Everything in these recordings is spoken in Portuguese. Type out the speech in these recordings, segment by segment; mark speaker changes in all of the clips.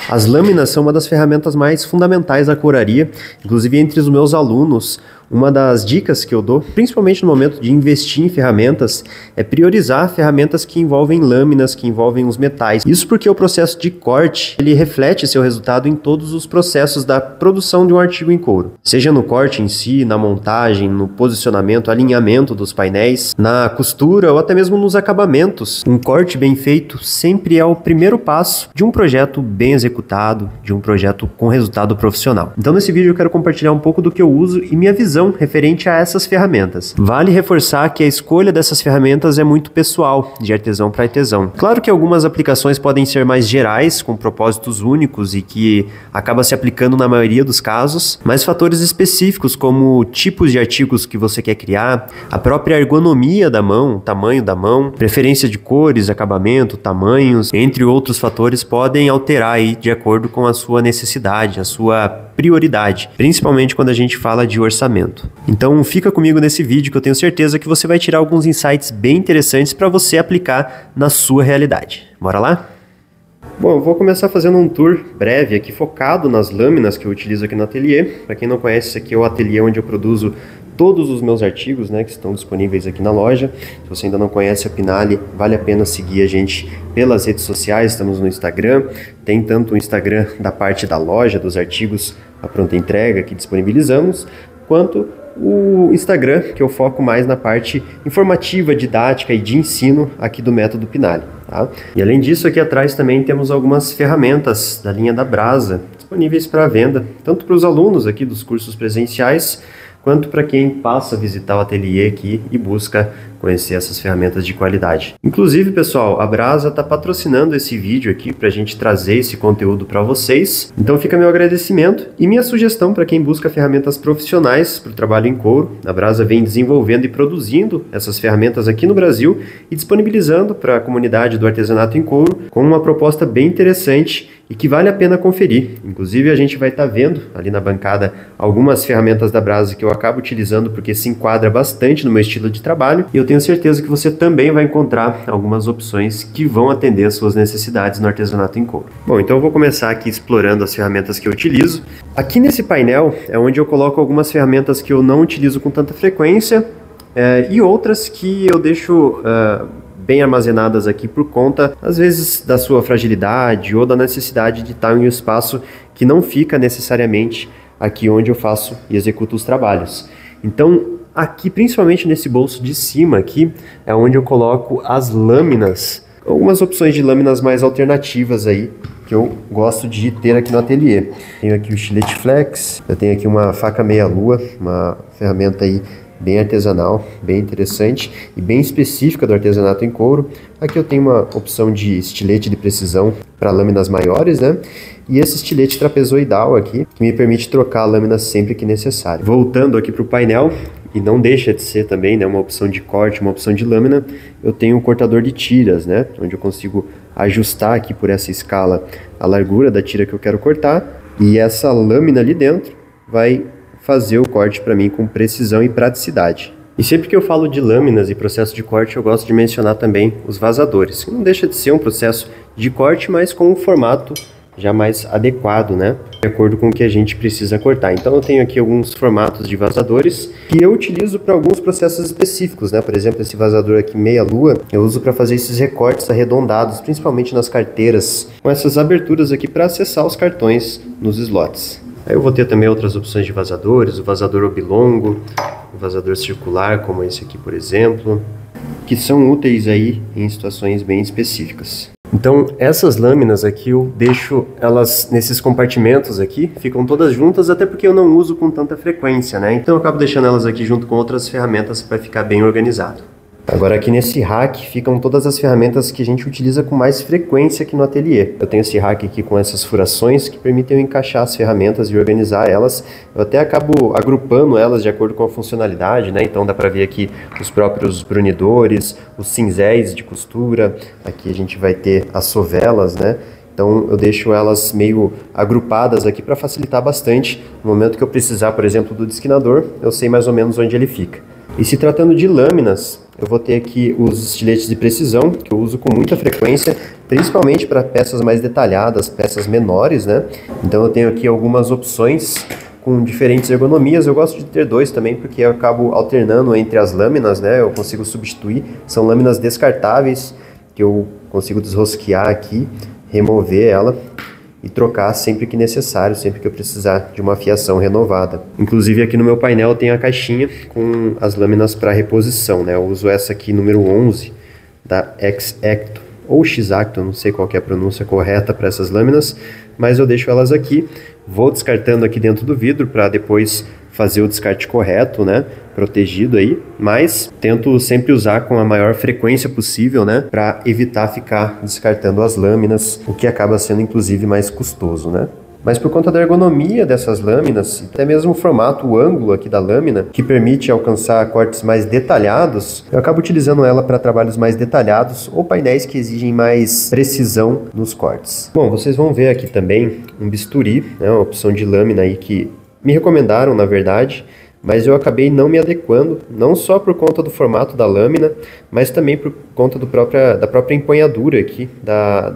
Speaker 1: As lâminas são uma das ferramentas mais fundamentais da couraria, inclusive entre os meus alunos. Uma das dicas que eu dou, principalmente no momento de investir em ferramentas, é priorizar ferramentas que envolvem lâminas, que envolvem os metais. Isso porque o processo de corte, ele reflete seu resultado em todos os processos da produção de um artigo em couro. Seja no corte em si, na montagem, no posicionamento, alinhamento dos painéis, na costura ou até mesmo nos acabamentos. Um corte bem feito sempre é o primeiro passo de um projeto bem executado, de um projeto com resultado profissional. Então nesse vídeo eu quero compartilhar um pouco do que eu uso e minha visão referente a essas ferramentas. Vale reforçar que a escolha dessas ferramentas é muito pessoal, de artesão para artesão. Claro que algumas aplicações podem ser mais gerais, com propósitos únicos e que acaba se aplicando na maioria dos casos, mas fatores específicos como tipos de artigos que você quer criar, a própria ergonomia da mão, tamanho da mão, preferência de cores, acabamento, tamanhos, entre outros fatores podem alterar aí de acordo com a sua necessidade, a sua prioridade, principalmente quando a gente fala de orçamento. Então fica comigo nesse vídeo que eu tenho certeza que você vai tirar alguns insights bem interessantes para você aplicar na sua realidade. Bora lá? Bom, eu vou começar fazendo um tour breve aqui focado nas lâminas que eu utilizo aqui no ateliê. Para quem não conhece, esse aqui é o ateliê onde eu produzo todos os meus artigos, né, que estão disponíveis aqui na loja. Se você ainda não conhece a Pinali, vale a pena seguir a gente pelas redes sociais, estamos no Instagram, tem tanto o Instagram da parte da loja, dos artigos à pronta entrega que disponibilizamos, quanto o Instagram, que eu foco mais na parte informativa, didática e de ensino aqui do método Pinali, tá? E além disso, aqui atrás também temos algumas ferramentas da linha da Brasa, disponíveis para venda, tanto para os alunos aqui dos cursos presenciais, quanto para quem passa a visitar o ateliê aqui e busca conhecer essas ferramentas de qualidade. Inclusive, pessoal, a Brasa está patrocinando esse vídeo aqui para a gente trazer esse conteúdo para vocês. Então fica meu agradecimento e minha sugestão para quem busca ferramentas profissionais para o trabalho em couro. A Brasa vem desenvolvendo e produzindo essas ferramentas aqui no Brasil e disponibilizando para a comunidade do artesanato em couro com uma proposta bem interessante e que vale a pena conferir. Inclusive, a gente vai estar vendo ali na bancada algumas ferramentas da Brasa que eu acabo utilizando porque se enquadra bastante no meu estilo de trabalho e eu tenho certeza que você também vai encontrar algumas opções que vão atender às suas necessidades no artesanato em couro. Bom, então eu vou começar aqui explorando as ferramentas que eu utilizo. Aqui nesse painel é onde eu coloco algumas ferramentas que eu não utilizo com tanta frequência e outras que eu deixo bem armazenadas aqui por conta, às vezes, da sua fragilidade ou da necessidade de estar em um espaço que não fica necessariamente aqui onde eu faço e executo os trabalhos. Então, aqui, principalmente nesse bolso de cima aqui, é onde eu coloco as lâminas, algumas opções de lâminas mais alternativas aí, que eu gosto de ter aqui no ateliê. Tenho aqui o estilete flex, eu tenho aqui uma faca meia-lua, uma ferramenta aí bem artesanal, bem interessante e bem específica do artesanato em couro. Aqui eu tenho uma opção de estilete de precisão para lâminas maiores, né? E esse estilete trapezoidal aqui, que me permite trocar a lâmina sempre que necessário. Voltando aqui para o painel, e não deixa de ser também, né, uma opção de corte, uma opção de lâmina, eu tenho um cortador de tiras, né? Onde eu consigo ajustar aqui por essa escala a largura da tira que eu quero cortar. E essa lâmina ali dentro vai fazer o corte para mim com precisão e praticidade. E sempre que eu falo de lâminas e processo de corte, eu gosto de mencionar também os vazadores, que não deixa de ser um processo de corte, mas com um formato já mais adequado, né? De acordo com o que a gente precisa cortar. Então eu tenho aqui alguns formatos de vazadores que eu utilizo para alguns processos específicos, né? Por exemplo, esse vazador aqui meia-lua, eu uso para fazer esses recortes arredondados, principalmente nas carteiras, com essas aberturas aqui para acessar os cartões nos slots. Aí eu vou ter também outras opções de vazadores, o vazador oblongo, o vazador circular, como esse aqui, por exemplo, que são úteis aí em situações bem específicas. Então, essas lâminas aqui eu deixo elas nesses compartimentos aqui, ficam todas juntas, até porque eu não uso com tanta frequência, né? Então eu acabo deixando elas aqui junto com outras ferramentas para ficar bem organizado. Agora aqui nesse rack ficam todas as ferramentas que a gente utiliza com mais frequência aqui no ateliê. Eu tenho esse rack aqui com essas furações que permitem eu encaixar as ferramentas e organizar elas. Eu até acabo agrupando elas de acordo com a funcionalidade, né? Então dá para ver aqui os próprios brunidores, os cinzéis de costura. Aqui a gente vai ter as sovelas, né? Então eu deixo elas meio agrupadas aqui para facilitar bastante. No momento que eu precisar, por exemplo, do desquinador, eu sei mais ou menos onde ele fica. E se tratando de lâminas, eu vou ter aqui os estiletes de precisão, que eu uso com muita frequência, principalmente para peças mais detalhadas, peças menores, né? Então eu tenho aqui algumas opções com diferentes ergonomias. Eu gosto de ter dois também, porque eu acabo alternando entre as lâminas, né? Eu consigo substituir, são lâminas descartáveis, que eu consigo desrosquear aqui, remover ela e trocar sempre que necessário, sempre que eu precisar de uma fiação renovada. Inclusive aqui no meu painel tem a caixinha com as lâminas para reposição, né? Eu uso essa aqui, número 11, da X-Acto, ou X-Acto, não sei qual que é a pronúncia correta para essas lâminas, mas eu deixo elas aqui, vou descartando aqui dentro do vidro para depois fazer o descarte correto, né, protegido aí, mas tento sempre usar com a maior frequência possível, né, para evitar ficar descartando as lâminas, o que acaba sendo inclusive mais custoso, né. Mas por conta da ergonomia dessas lâminas, até mesmo o formato, o ângulo aqui da lâmina, que permite alcançar cortes mais detalhados, eu acabo utilizando ela para trabalhos mais detalhados ou painéis que exigem mais precisão nos cortes. Bom, vocês vão ver aqui também um bisturi, né, uma opção de lâmina aí que me recomendaram, na verdade, mas eu acabei não me adequando, não só por conta do formato da lâmina, mas também por conta da própria empunhadura aqui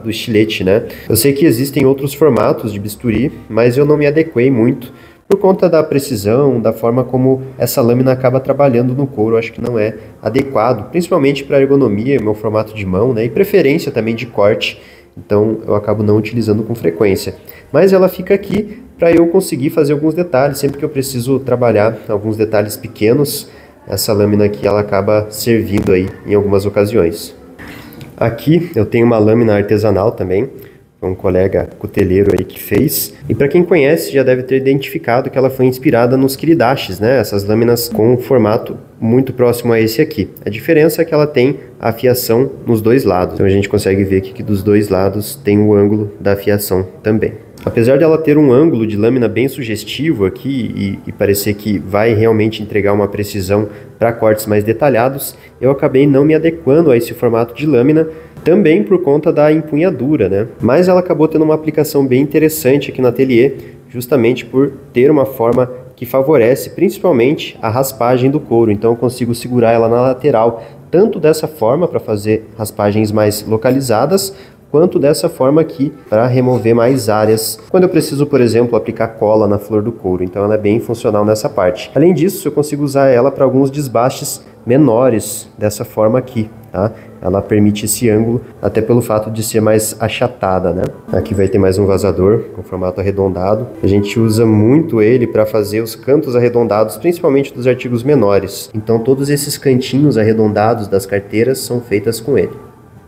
Speaker 1: do estilete, né? Eu sei que existem outros formatos de bisturi, mas eu não me adequei muito por conta da precisão, da forma como essa lâmina acaba trabalhando no couro. Eu acho que não é adequado, principalmente para ergonomia, meu formato de mão, né? E preferência também de corte, então eu acabo não utilizando com frequência. Mas ela fica aqui para eu conseguir fazer alguns detalhes, sempre que eu preciso trabalhar alguns detalhes pequenos, essa lâmina aqui ela acaba servindo aí em algumas ocasiões. Aqui eu tenho uma lâmina artesanal também, um colega cuteleiro aí que fez, e para quem conhece já deve ter identificado que ela foi inspirada nos kiridashis, né? Essas lâminas com um formato muito próximo a esse aqui. A diferença é que ela tem a afiação nos dois lados, então a gente consegue ver aqui que dos dois lados tem o ângulo da afiação também. Apesar dela ter um ângulo de lâmina bem sugestivo aqui e parecer que vai realmente entregar uma precisão para cortes mais detalhados, eu acabei não me adequando a esse formato de lâmina, também por conta da empunhadura, né? Mas ela acabou tendo uma aplicação bem interessante aqui no ateliê, justamente por ter uma forma que favorece principalmente a raspagem do couro. Então eu consigo segurar ela na lateral, tanto dessa forma para fazer raspagens mais localizadas, quanto dessa forma aqui para remover mais áreas quando eu preciso, por exemplo, aplicar cola na flor do couro. Então ela é bem funcional nessa parte. Além disso, eu consigo usar ela para alguns desbastes menores dessa forma aqui, tá? Ela permite esse ângulo, até pelo fato de ser mais achatada, né? Aqui vai ter mais um vazador com formato arredondado. A gente usa muito ele para fazer os cantos arredondados, principalmente dos artigos menores. Então todos esses cantinhos arredondados das carteiras são feitas com ele.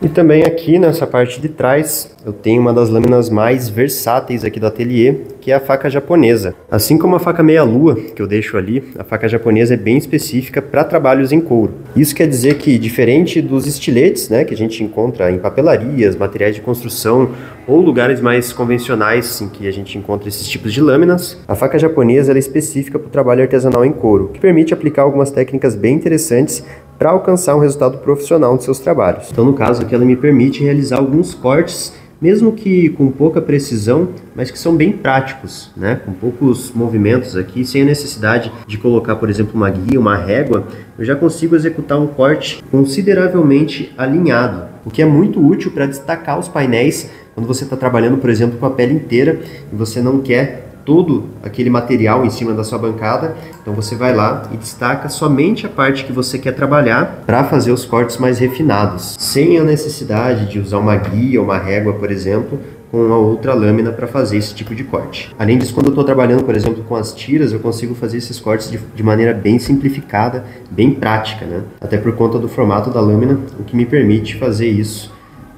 Speaker 1: E também aqui nessa parte de trás eu tenho uma das lâminas mais versáteis aqui do ateliê, que é a faca japonesa. Assim como a faca meia-lua que eu deixo ali, a faca japonesa é bem específica para trabalhos em couro. Isso quer dizer que, diferente dos estiletes, né, que a gente encontra em papelarias, materiais de construção ou lugares mais convencionais em que a gente encontra esses tipos de lâminas, a faca japonesa ela é específica para o trabalho artesanal em couro, que permite aplicar algumas técnicas bem interessantes para alcançar um resultado profissional dos seus trabalhos. Então, no caso aqui, ela me permite realizar alguns cortes, mesmo que com pouca precisão, mas que são bem práticos, né? Com poucos movimentos aqui, sem a necessidade de colocar, por exemplo, uma guia, uma régua, eu já consigo executar um corte consideravelmente alinhado, o que é muito útil para destacar os painéis quando você está trabalhando, por exemplo, com a pele inteira e você não quer todo aquele material em cima da sua bancada. Então você vai lá e destaca somente a parte que você quer trabalhar para fazer os cortes mais refinados, sem a necessidade de usar uma guia ou uma régua, por exemplo, com uma outra lâmina para fazer esse tipo de corte. Além disso, quando eu estou trabalhando, por exemplo, com as tiras, eu consigo fazer esses cortes de maneira bem simplificada, bem prática, né? Até por conta do formato da lâmina, o que me permite fazer isso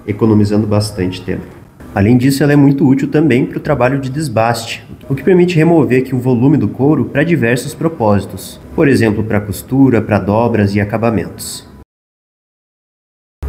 Speaker 1: economizando bastante tempo. Além disso, ela é muito útil também para o trabalho de desbaste, o que permite remover aqui o volume do couro para diversos propósitos, por exemplo, para costura, para dobras e acabamentos.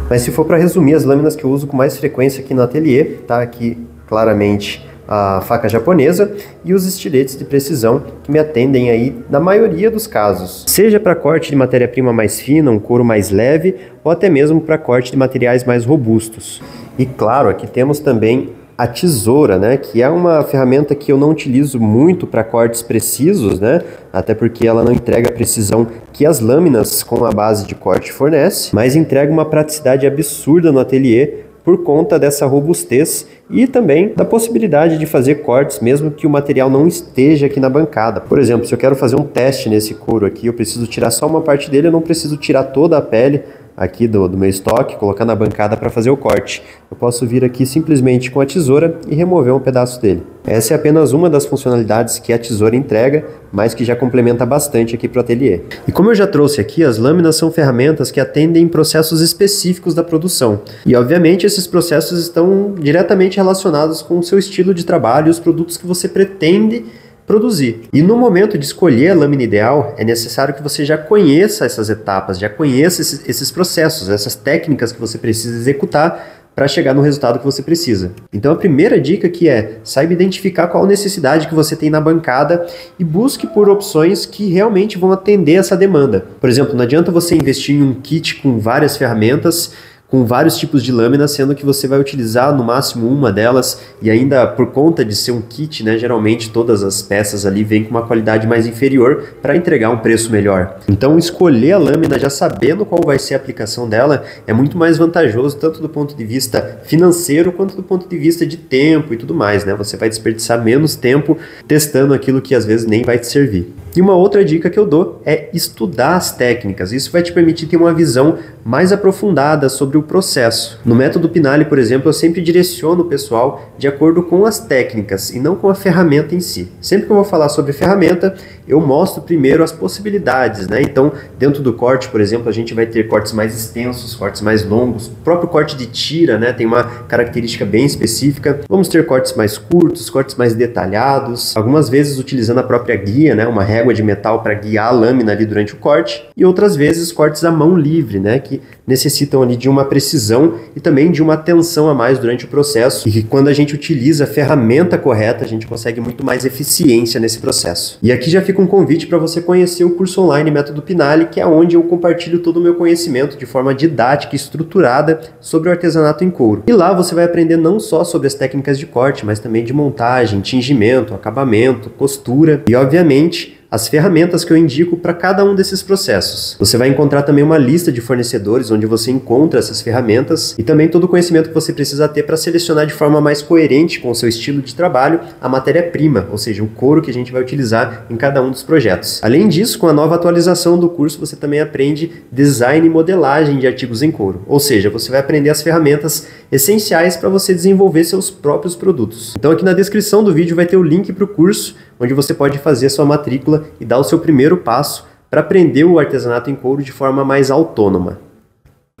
Speaker 1: Mas se for para resumir as lâminas que eu uso com mais frequência aqui no ateliê, tá aqui claramente a faca japonesa e os estiletes de precisão que me atendem aí na maioria dos casos, seja para corte de matéria-prima mais fina, um couro mais leve, ou até mesmo para corte de materiais mais robustos. E claro, aqui temos também a tesoura, né, que é uma ferramenta que eu não utilizo muito para cortes precisos, né, até porque ela não entrega a precisão que as lâminas com a base de corte fornece, mas entrega uma praticidade absurda no ateliê por conta dessa robustez e também da possibilidade de fazer cortes mesmo que o material não esteja aqui na bancada. Por exemplo, se eu quero fazer um teste nesse couro aqui, eu preciso tirar só uma parte dele, eu não preciso tirar toda a pele aqui do meu estoque, colocar na bancada para fazer o corte. Eu posso vir aqui simplesmente com a tesoura e remover um pedaço dele. Essa é apenas uma das funcionalidades que a tesoura entrega, mas que já complementa bastante aqui para o ateliê. E como eu já trouxe aqui, as lâminas são ferramentas que atendem processos específicos da produção. E obviamente esses processos estão diretamente relacionados com o seu estilo de trabalho e os produtos que você pretende produzir. E no momento de escolher a lâmina ideal, é necessário que você já conheça essas etapas, já conheça esses processos, essas técnicas que você precisa executar para chegar no resultado que você precisa. Então a primeira dica que saiba identificar qual necessidade que você tem na bancada e busque por opções que realmente vão atender essa demanda. Por exemplo, não adianta você investir em um kit com várias ferramentas, com vários tipos de lâminas, sendo que você vai utilizar no máximo uma delas e ainda por conta de ser um kit, né, geralmente todas as peças ali vêm com uma qualidade mais inferior para entregar um preço melhor. Então escolher a lâmina já sabendo qual vai ser a aplicação dela é muito mais vantajoso tanto do ponto de vista financeiro quanto do ponto de vista de tempo e tudo mais, né? Você vai desperdiçar menos tempo testando aquilo que às vezes nem vai te servir. E uma outra dica que eu dou é estudar as técnicas. Isso vai te permitir ter uma visão mais aprofundada sobre o processo. No método Pinali, por exemplo, eu sempre direciono o pessoal de acordo com as técnicas e não com a ferramenta em si. Sempre que eu vou falar sobre ferramenta, eu mostro primeiro as possibilidades, né? Então, dentro do corte, por exemplo, a gente vai ter cortes mais extensos, cortes mais longos. O próprio corte de tira, né, tem uma característica bem específica. Vamos ter cortes mais curtos, cortes mais detalhados, algumas vezes utilizando a própria guia, né, uma régua de metal para guiar a lâmina ali durante o corte, e outras vezes cortes à mão livre, né, que necessitam ali de uma precisão e também de uma atenção a mais durante o processo, e que quando a gente utiliza a ferramenta correta, a gente consegue muito mais eficiência nesse processo. E aqui já fica um convite para você conhecer o curso online Método Pinali, que é onde eu compartilho todo o meu conhecimento de forma didática e estruturada sobre o artesanato em couro. E lá você vai aprender não só sobre as técnicas de corte, mas também de montagem, tingimento, acabamento, costura e, obviamente, as ferramentas que eu indico para cada um desses processos. Você vai encontrar também uma lista de fornecedores onde você encontra essas ferramentas e também todo o conhecimento que você precisa ter para selecionar de forma mais coerente com o seu estilo de trabalho a matéria-prima, ou seja, o couro que a gente vai utilizar em cada um dos projetos. Além disso, com a nova atualização do curso, você também aprende design e modelagem de artigos em couro, ou seja, você vai aprender as ferramentas essenciais para você desenvolver seus próprios produtos. Então aqui na descrição do vídeo vai ter o link para o curso, onde você pode fazer a sua matrícula e dar o seu primeiro passo para aprender o artesanato em couro de forma mais autônoma.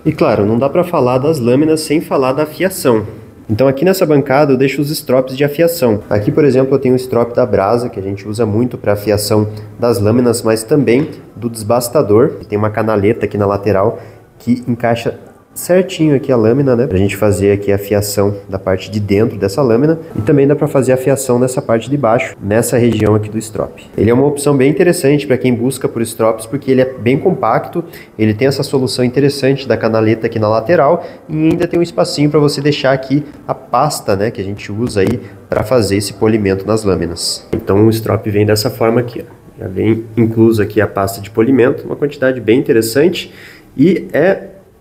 Speaker 1: E claro, não dá para falar das lâminas sem falar da afiação. Então aqui nessa bancada eu deixo os stropes de afiação. Aqui, por exemplo, eu tenho o strop da Brasa, que a gente usa muito para afiação das lâminas, mas também do desbastador, que tem uma canaleta aqui na lateral que encaixa certinho aqui a lâmina, né, pra gente fazer aqui a afiação da parte de dentro dessa lâmina, e também dá para fazer a afiação nessa parte de baixo, nessa região aqui do strop. Ele é uma opção bem interessante para quem busca por strops, porque ele é bem compacto, ele tem essa solução interessante da canaleta aqui na lateral e ainda tem um espacinho para você deixar aqui a pasta, né, que a gente usa aí para fazer esse polimento nas lâminas. Então o strop vem dessa forma aqui, ó. Já vem incluso aqui a pasta de polimento, uma quantidade bem interessante, e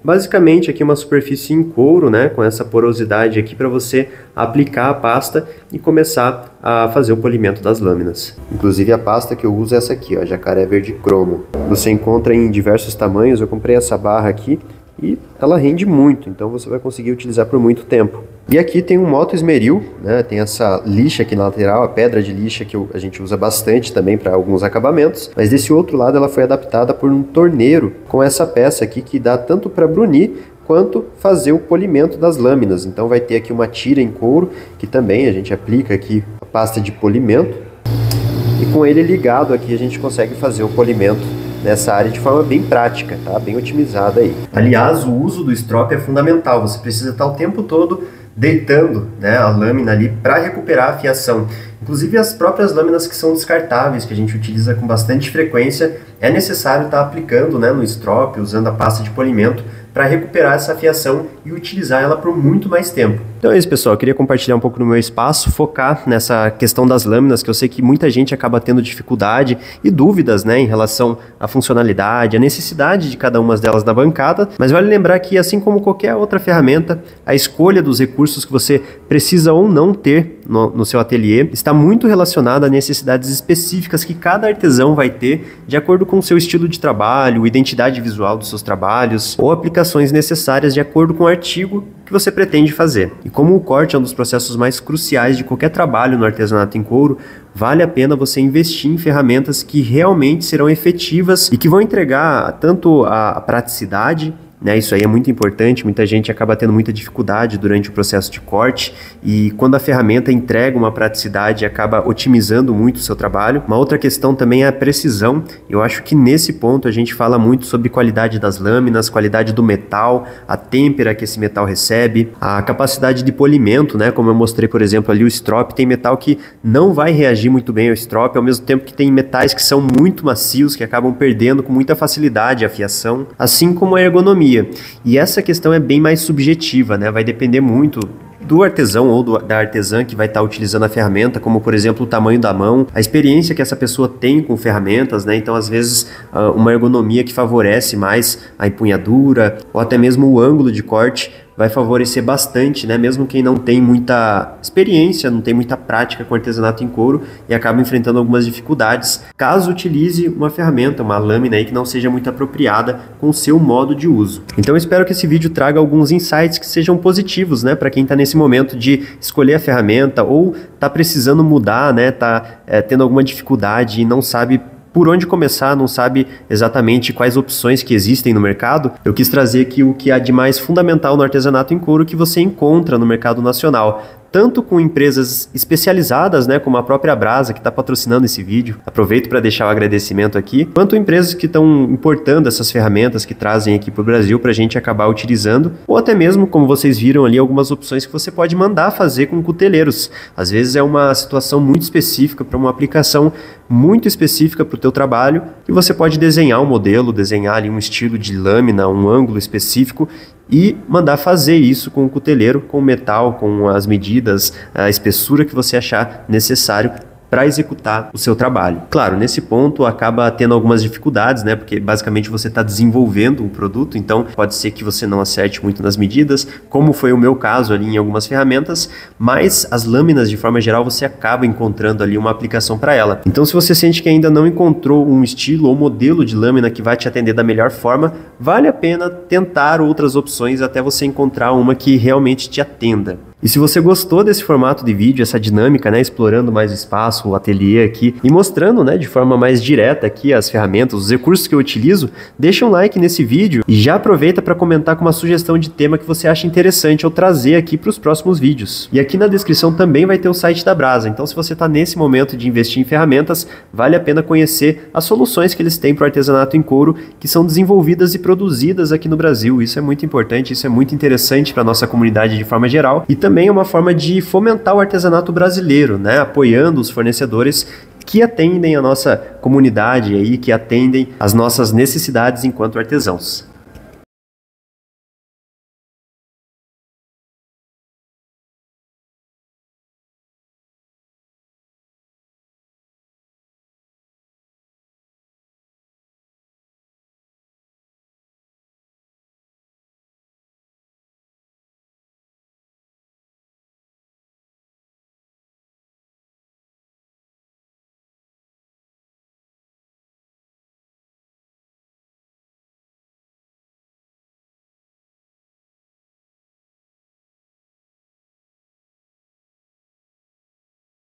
Speaker 1: basicamente aqui uma superfície em couro, né, com essa porosidade aqui para você aplicar a pasta e começar a fazer o polimento das lâminas. Inclusive a pasta que eu uso é essa aqui, ó, Jacaré Verde Cromo. Você encontra em diversos tamanhos, eu comprei essa barra aqui e ela rende muito, então você vai conseguir utilizar por muito tempo. E aqui tem um moto esmeril, né? Tem essa lixa aqui na lateral, a pedra de lixa que a gente usa bastante também para alguns acabamentos, mas desse outro lado ela foi adaptada por um torneiro com essa peça aqui que dá tanto para brunir quanto fazer o polimento das lâminas. Então vai ter aqui uma tira em couro que também a gente aplica aqui a pasta de polimento, e com ele ligado aqui a gente consegue fazer o polimento nessa área de forma bem prática, tá? Bem otimizada aí. Aliás, o uso do strop é fundamental, você precisa estar o tempo todo deitando, né, a lâmina ali para recuperar a fiação. Inclusive as próprias lâminas que são descartáveis, que a gente utiliza com bastante frequência, é necessário estar aplicando, né, no strop, usando a pasta de polimento para recuperar essa fiação e utilizar ela por muito mais tempo. Então é isso, pessoal, eu queria compartilhar um pouco do meu espaço, focar nessa questão das lâminas, que eu sei que muita gente acaba tendo dificuldade e dúvidas, né, em relação à funcionalidade, à necessidade de cada uma delas na bancada, mas vale lembrar que, assim como qualquer outra ferramenta, a escolha dos recursos que você precisa ou não ter no seu ateliê está muito relacionada a necessidades específicas que cada artesão vai ter de acordo com o seu estilo de trabalho, identidade visual dos seus trabalhos ou aplicações necessárias de acordo com o artigo que você pretende fazer. E como o corte é um dos processos mais cruciais de qualquer trabalho no artesanato em couro, vale a pena você investir em ferramentas que realmente serão efetivas e que vão entregar tanto a praticidade, né, isso aí é muito importante, muita gente acaba tendo muita dificuldade durante o processo de corte e quando a ferramenta entrega uma praticidade acaba otimizando muito o seu trabalho. Uma outra questão também é a precisão. Eu acho que nesse ponto a gente fala muito sobre qualidade das lâminas, qualidade do metal, a têmpera que esse metal recebe, a capacidade de polimento, né, como eu mostrei, por exemplo, ali o strop, tem metal que não vai reagir muito bem ao strop, ao mesmo tempo que tem metais que são muito macios, que acabam perdendo com muita facilidade a fiação, assim como a ergonomia. E essa questão é bem mais subjetiva, né? Vai depender muito do artesão ou da artesã que vai estar utilizando a ferramenta, como por exemplo o tamanho da mão, a experiência que essa pessoa tem com ferramentas, né? Então às vezes uma ergonomia que favorece mais a empunhadura ou até mesmo o ângulo de corte vai favorecer bastante, né? Mesmo quem não tem muita experiência, não tem muita prática com artesanato em couro e acaba enfrentando algumas dificuldades, caso utilize uma ferramenta, uma lâmina aí que não seja muito apropriada com o seu modo de uso. Então eu espero que esse vídeo traga alguns insights que sejam positivos, né? Para quem está nesse momento de escolher a ferramenta ou está precisando mudar, né? Tá tendo alguma dificuldade e não sabe por onde começar, não sabe exatamente quais opções que existem no mercado. Eu quis trazer aqui o que há de mais fundamental no artesanato em couro que você encontra no mercado nacional, tanto com empresas especializadas, né, como a própria Brasa, que está patrocinando esse vídeo. Aproveito para deixar o agradecimento aqui, quanto empresas que estão importando essas ferramentas que trazem aqui para o Brasil para a gente acabar utilizando, ou até mesmo, como vocês viram ali, algumas opções que você pode mandar fazer com cuteleiros. Às vezes é uma situação muito específica, para uma aplicação muito específica para o teu trabalho, e você pode desenhar um modelo, desenhar ali um estilo de lâmina, um ângulo específico, e mandar fazer isso com o cuteleiro, com o metal, com as medidas, a espessura que você achar necessário para executar o seu trabalho. Claro, nesse ponto acaba tendo algumas dificuldades, né? Porque basicamente você está desenvolvendo um produto, então pode ser que você não acerte muito nas medidas, como foi o meu caso ali em algumas ferramentas, mas as lâminas de forma geral você acaba encontrando ali uma aplicação para ela. Então se você sente que ainda não encontrou um estilo ou modelo de lâmina que vai te atender da melhor forma, vale a pena tentar outras opções até você encontrar uma que realmente te atenda. E se você gostou desse formato de vídeo, essa dinâmica, né, explorando mais o espaço, o ateliê aqui e mostrando, né, de forma mais direta aqui as ferramentas, os recursos que eu utilizo, deixa um like nesse vídeo e já aproveita para comentar com uma sugestão de tema que você acha interessante eu trazer aqui para os próximos vídeos. E aqui na descrição também vai ter o site da Brasa, então se você está nesse momento de investir em ferramentas, vale a pena conhecer as soluções que eles têm para o artesanato em couro, que são desenvolvidas e produzidas aqui no Brasil. Isso é muito importante, isso é muito interessante para a nossa comunidade de forma geral e também é uma forma de fomentar o artesanato brasileiro, né? Apoiando os fornecedores que atendem a nossa comunidade aí, que atendem as nossas necessidades enquanto artesãos.